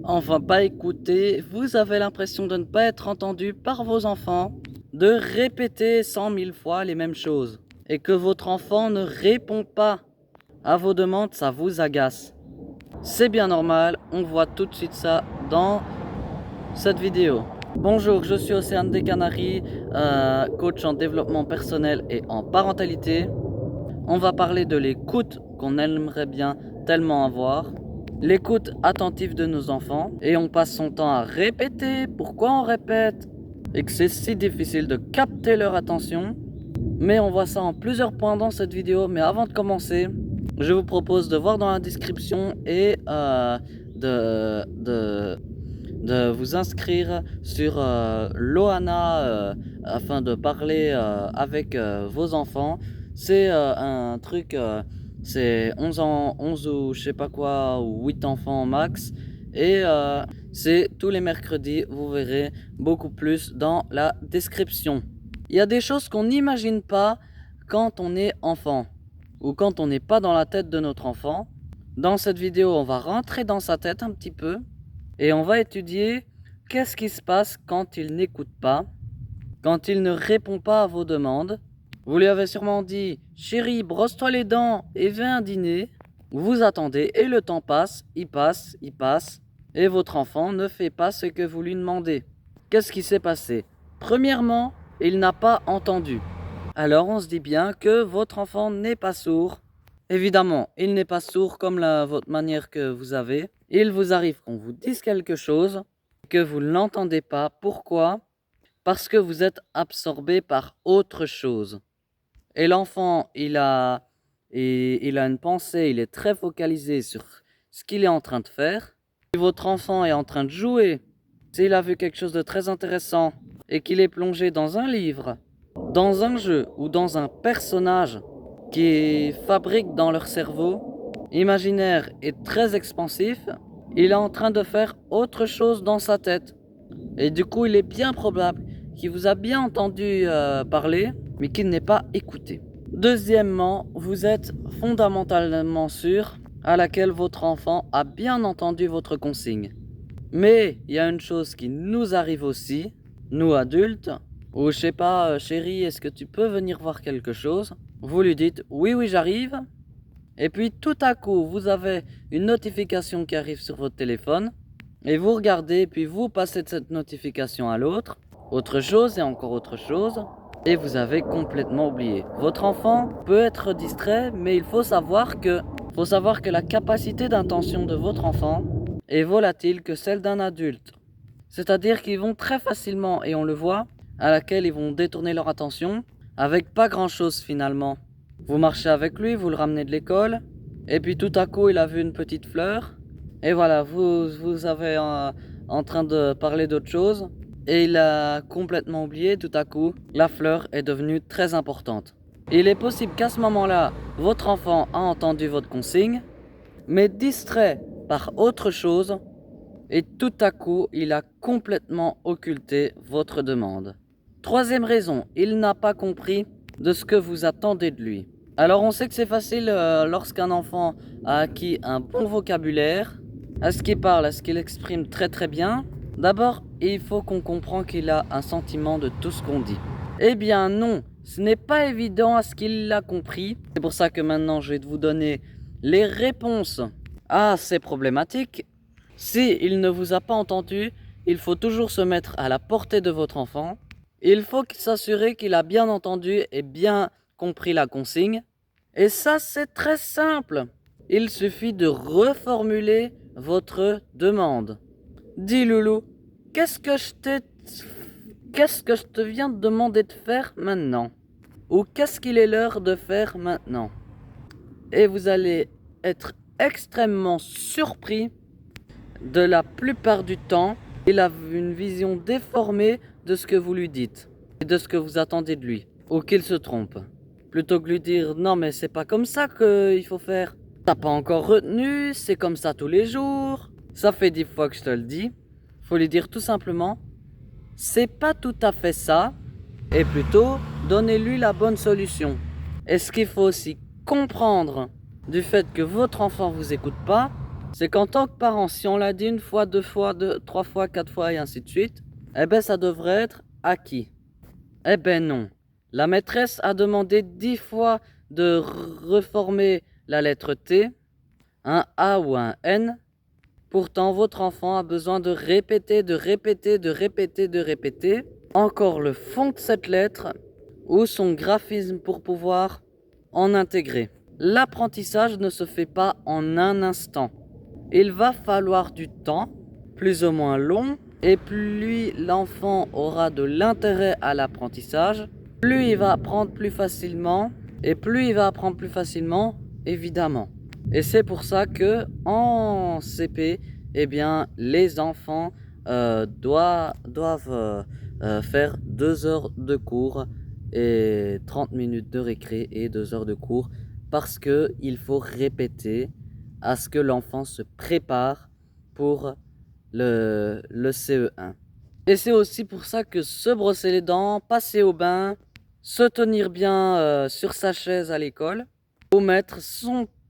Enfin, pas écouter, vous avez l'impression de ne pas être entendu par vos enfants, de répéter 100 000 fois les mêmes choses, et que votre enfant ne répond pas à vos demandes, ça vous agace. C'est bien normal, on voit tout de suite ça dans cette vidéo. Bonjour, je suis Océane des Canaries, coach en développement personnel et en parentalité. On va parler de l'écoute qu'on aimerait bien tellement avoir, l'écoute attentive de nos enfants, et on passe son temps à répéter pourquoi on répète et que c'est si difficile de capter leur attention. Mais on voit ça en plusieurs points dans cette vidéo. Mais avant de commencer, je vous propose de voir dans la description et de vous inscrire sur Lohana afin de parler avec vos enfants. C'est un truc, c'est 11 ou je sais pas quoi, ou 8 enfants max. Et c'est tous les mercredis, vous verrez beaucoup plus dans la description. Il y a des choses qu'on n'imagine pas quand on est enfant ou quand on n'est pas dans la tête de notre enfant. Dans cette vidéo, on va rentrer dans sa tête un petit peu et on va étudier qu'est-ce qui se passe quand il n'écoute pas, quand il ne répond pas à vos demandes. Vous lui avez sûrement dit « Chérie, brosse-toi les dents et viens dîner ». Vous attendez et le temps passe, il passe, et votre enfant ne fait pas ce que vous lui demandez. Qu'est-ce qui s'est passé? Premièrement, il n'a pas entendu. Alors on se dit bien que votre enfant n'est pas sourd. Évidemment, il n'est pas sourd comme votre manière que vous avez. Il vous arrive qu'on vous dise quelque chose, que vous ne l'entendez pas. Pourquoi? Parce que vous êtes absorbé par autre chose. Et l'enfant, il a une pensée, il est très focalisé sur ce qu'il est en train de faire. Si votre enfant est en train de jouer, s'il a vu quelque chose de très intéressant et qu'il est plongé dans un livre, dans un jeu ou dans un personnage qui fabrique dans leur cerveau imaginaire et très expansif, il est en train de faire autre chose dans sa tête. Et du coup, il est bien probable qu'il vous a bien entendu parler, mais qu'il n'ait pas écouté. Deuxièmement, vous êtes fondamentalement sûr à laquelle votre enfant a bien entendu votre consigne. Mais il y a une chose qui nous arrive aussi, nous adultes, ou je sais pas, chérie, est-ce que tu peux venir voir quelque chose? Vous lui dites oui, oui, j'arrive. Et puis tout à coup, vous avez une notification qui arrive sur votre téléphone. Et vous regardez, puis vous passez de cette notification à l'autre. Autre chose et encore autre chose. Et vous avez complètement oublié. Votre enfant peut être distrait, mais il faut savoir que la capacité d'intention de votre enfant est volatile que celle d'un adulte. C'est-à-dire qu'ils vont très facilement, et on le voit, à laquelle ils vont détourner leur attention, avec pas grand-chose finalement. Vous marchez avec lui, vous le ramenez de l'école, et puis tout à coup il a vu une petite fleur, et voilà, vous avez en train de parler d'autre chose, et il a complètement oublié, tout à coup, la fleur est devenue très importante. Il est possible qu'à ce moment-là, votre enfant a entendu votre consigne, mais distrait par autre chose, et tout à coup, il a complètement occulté votre demande. Troisième raison, il n'a pas compris de ce que vous attendez de lui. Alors on sait que c'est facile lorsqu'un enfant a acquis un bon vocabulaire, à ce qu'il parle, à ce qu'il exprime très très bien. D'abord, il faut qu'on comprenne qu'il a un sentiment de tout ce qu'on dit. Eh bien non, ce n'est pas évident à ce qu'il l'a compris. C'est pour ça que maintenant je vais vous donner les réponses à ces problématiques. Si il ne vous a pas entendu, il faut toujours se mettre à la portée de votre enfant. Il faut s'assurer qu'il a bien entendu et bien compris la consigne. Et ça, c'est très simple. Il suffit de reformuler votre demande. Dis Loulou, qu'est-ce que je te viens de demander de faire maintenant? Ou qu'est-ce qu'il est l'heure de faire maintenant? Et vous allez être extrêmement surpris. De la plupart du temps, il a une vision déformée de ce que vous lui dites et de ce que vous attendez de lui, ou qu'il se trompe. Plutôt que lui dire non mais c'est pas comme ça qu'il faut faire. T'as pas encore retenu, c'est comme ça tous les jours. Ça fait 10 fois que je te le dis. Faut lui dire tout simplement c'est pas tout à fait ça, et plutôt donnez-lui la bonne solution. Et ce qu'il faut aussi comprendre du fait que votre enfant vous écoute pas, c'est qu'en tant que parent, si on l'a dit une fois, deux fois, trois fois, quatre fois et ainsi de suite, eh ben ça devrait être acquis. Eh ben non. La maîtresse a demandé 10 fois de reformer la lettre T, un A ou un N. Pourtant, votre enfant a besoin de répéter, de répéter, de répéter, de répéter encore le fond de cette lettre ou son graphisme pour pouvoir en intégrer. L'apprentissage ne se fait pas en un instant. Il va falloir du temps, plus ou moins long, et plus l'enfant aura de l'intérêt à l'apprentissage, plus il va apprendre plus facilement, et plus il va apprendre plus facilement, évidemment. Et c'est pour ça que en CP, eh bien, les enfants doivent faire 2 heures de cours et 30 minutes de récré et 2 heures de cours parce qu'il faut répéter à ce que l'enfant se prépare pour le CE1. Et c'est aussi pour ça que se brosser les dents, passer au bain, se tenir bien sur sa chaise à l'école, ou mettre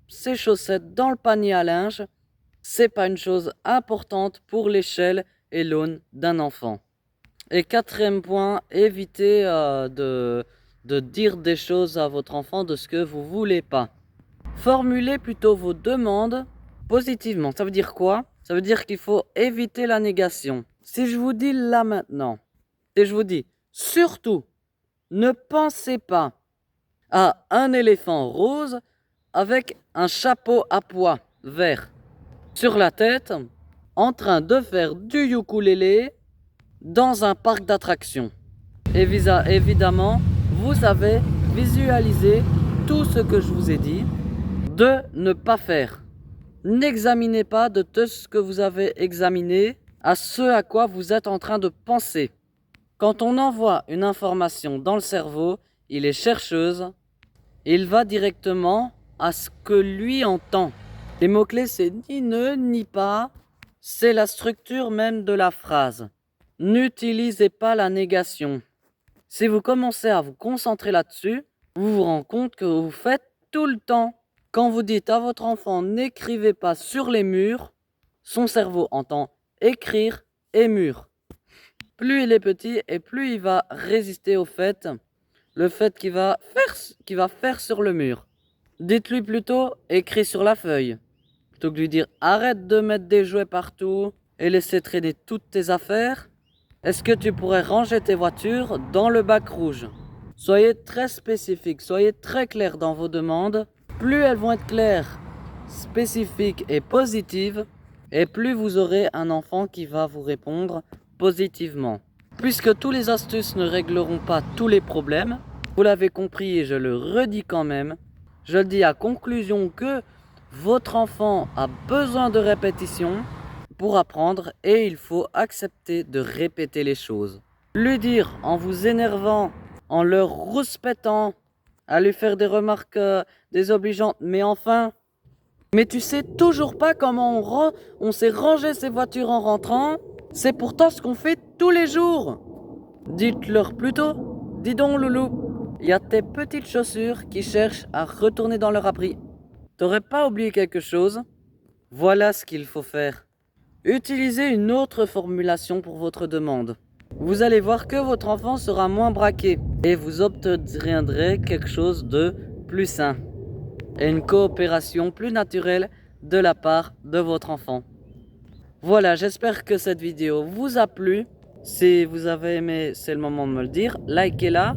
ses chaussettes dans le panier à linge, c'est pas une chose importante pour l'échelle et l'aune d'un enfant. Et quatrième point, évitez de dire des choses à votre enfant de ce que vous voulez pas. Formulez plutôt vos demandes positivement. Ça veut dire quoi? Ça veut dire qu'il faut éviter la négation. Si je vous dis là maintenant, si je vous dis surtout, ne pensez pas à un éléphant rose avec un chapeau à pois vert sur la tête en train de faire du ukulélé dans un parc d'attractions. Évidemment, vous avez visualisé tout ce que je vous ai dit de ne pas faire. N'examinez pas de tout ce que vous avez examiné à ce à quoi vous êtes en train de penser. Quand on envoie une information dans le cerveau, il est chercheuse, il va directement à ce que lui entend. Les mots-clés, c'est ni ne, ni pas, c'est la structure même de la phrase. N'utilisez pas la négation. Si vous commencez à vous concentrer là-dessus, vous vous rendez compte que vous faites tout le temps. Quand vous dites à votre enfant n'écrivez pas sur les murs, son cerveau entend écrire et mur. Plus il est petit et plus il va résister au fait, le fait qu'il va faire sur le mur. Dites-lui plutôt écris sur la feuille. Plutôt que de lui dire arrête de mettre des jouets partout et laisser traîner toutes tes affaires. Est-ce que tu pourrais ranger tes voitures dans le bac rouge? Soyez très spécifique, soyez très clair dans vos demandes. Plus elles vont être claires, spécifiques et positives, et plus vous aurez un enfant qui va vous répondre positivement. Puisque tous les astuces ne régleront pas tous les problèmes, vous l'avez compris et je le redis quand même, je le dis à conclusion que votre enfant a besoin de répétition pour apprendre et il faut accepter de répéter les choses. Lui dire en vous énervant, en le rouspétant, à lui faire des remarques désobligeantes, mais enfin, mais tu sais toujours pas comment on s'est rangé ses voitures en rentrant, c'est pourtant ce qu'on fait tous les jours. Dites-leur plutôt, dis donc loulou, il y a tes petites chaussures qui cherchent à retourner dans leur abri. T'aurais pas oublié quelque chose? Voilà ce qu'il faut faire. Utilisez une autre formulation pour votre demande. Vous allez voir que votre enfant sera moins braqué et vous obtiendrez quelque chose de plus sain et une coopération plus naturelle de la part de votre enfant. Voilà, j'espère que cette vidéo vous a plu. Si vous avez aimé, c'est le moment de me le dire. Likez-la,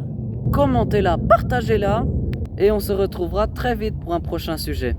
commentez-la, partagez-la et on se retrouvera très vite pour un prochain sujet.